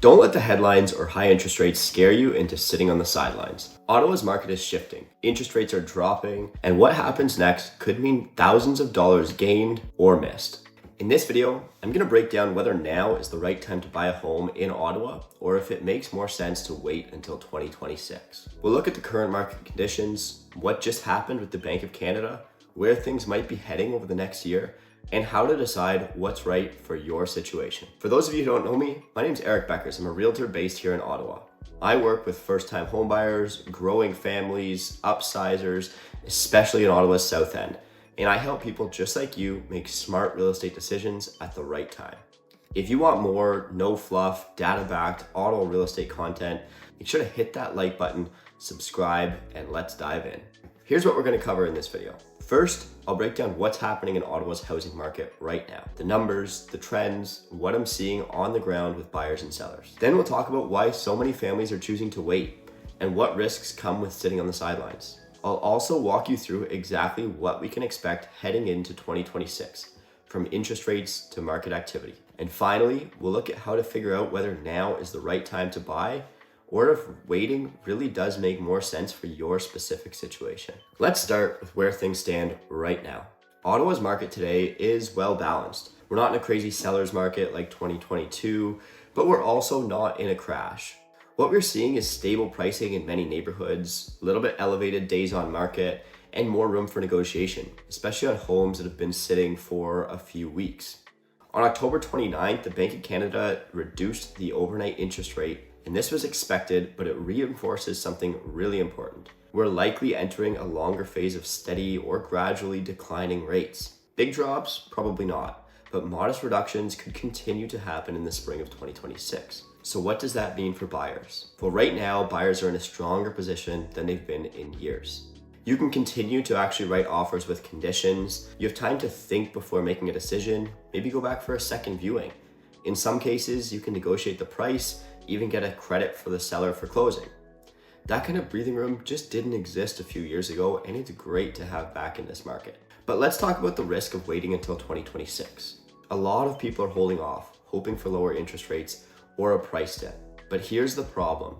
Don't let the headlines or high interest rates scare you into sitting on the sidelines. Ottawa's market is shifting, interest rates are dropping, and what happens next could mean thousands of dollars gained or missed. In this video, I'm going to break down whether now is the right time to buy a home in Ottawa or if it makes more sense to wait until 2026. We'll look at the current market conditions, what just happened with the Bank of Canada, where things might be heading over the next year, and how to decide what's right for your situation. For those of you who don't know me, my name is Bekkers. I'm a realtor based here in Ottawa. I work with first-time homebuyers, growing families, upsizers, especially in Ottawa's South End. And I help people just like you make smart real estate decisions at the right time. If you want more, no fluff, data-backed Ottawa real estate content, make sure to hit that like button, subscribe, and let's dive in. Here's what we're going to cover in this video. First, I'll break down what's happening in Ottawa's housing market right now. The numbers, the trends, what I'm seeing on the ground with buyers and sellers. Then we'll talk about why so many families are choosing to wait and what risks come with sitting on the sidelines. I'll also walk you through exactly what we can expect heading into 2026, from interest rates to market activity. And finally, we'll look at how to figure out whether now is the right time to buy or if waiting really does make more sense for your specific situation. Let's start with where things stand right now. Ottawa's market today is well balanced. We're not in a crazy seller's market like 2022, but we're also not in a crash. What we're seeing is stable pricing in many neighborhoods, a little bit elevated days on market, and more room for negotiation, especially on homes that have been sitting for a few weeks. On October 29th, the Bank of Canada reduced the overnight interest rate, and this was expected, but it reinforces something really important. We're likely entering a longer phase of steady or gradually declining rates. Big drops? Probably not, but modest reductions could continue to happen in the spring of 2026. So what does that mean for buyers? Well, right now, buyers are in a stronger position than they've been in years. You can continue to actually write offers with conditions. You have time to think before making a decision, maybe go back for a second viewing. In some cases, you can negotiate the price, even get a credit for the seller for closing. That kind of breathing room just didn't exist a few years ago, and it's great to have back in this market. But let's talk about the risk of waiting until 2026. A lot of people are holding off, hoping for lower interest rates or a price dip. But here's the problem.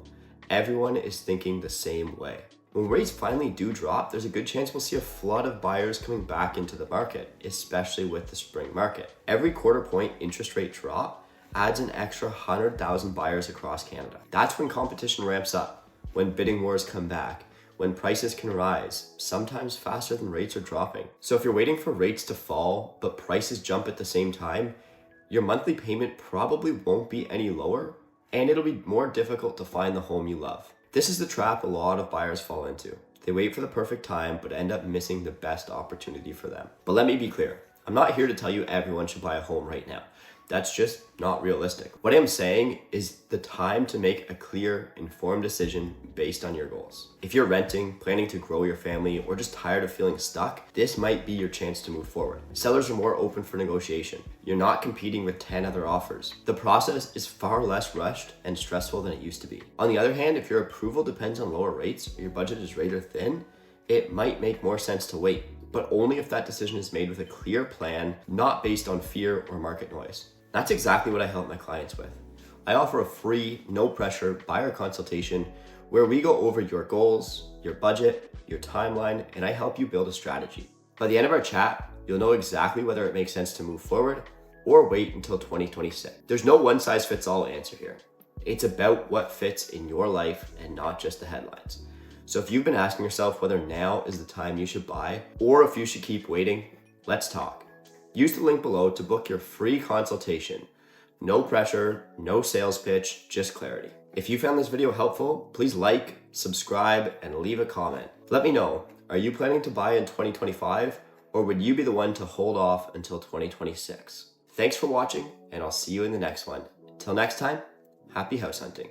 Everyone is thinking the same way. When rates finally do drop, there's a good chance we'll see a flood of buyers coming back into the market, especially with the spring market. Every quarter point interest rate drop adds an extra 100,000 buyers across Canada. That's when competition ramps up, when bidding wars come back, when prices can rise, sometimes faster than rates are dropping. So if you're waiting for rates to fall, but prices jump at the same time, your monthly payment probably won't be any lower, and it'll be more difficult to find the home you love. This is the trap a lot of buyers fall into. They wait for the perfect time, but end up missing the best opportunity for them. But let me be clear. I'm not here to tell you everyone should buy a home right now. That's just not realistic. What I'm saying is the time to make a clear, informed decision based on your goals. If you're renting, planning to grow your family, or just tired of feeling stuck, this might be your chance to move forward. Sellers are more open for negotiation. You're not competing with 10 other offers. The process is far less rushed and stressful than it used to be. On the other hand, if your approval depends on lower rates or your budget is razor thin, it might make more sense to wait, but only if that decision is made with a clear plan, not based on fear or market noise. That's exactly what I help my clients with. I offer a free, no pressure buyer consultation where we go over your goals, your budget, your timeline, and I help you build a strategy. By the end of our chat, you'll know exactly whether it makes sense to move forward or wait until 2026. There's no one size fits all answer here. It's about what fits in your life and not just the headlines. So if you've been asking yourself whether now is the time you should buy or if you should keep waiting, let's talk. Use the link below to book your free consultation. No pressure, no sales pitch, just clarity. If you found this video helpful, please like, subscribe, and leave a comment. Let me know, are you planning to buy in 2025 or would you be the one to hold off until 2026? Thanks for watching, and I'll see you in the next one. Until next time, happy house hunting.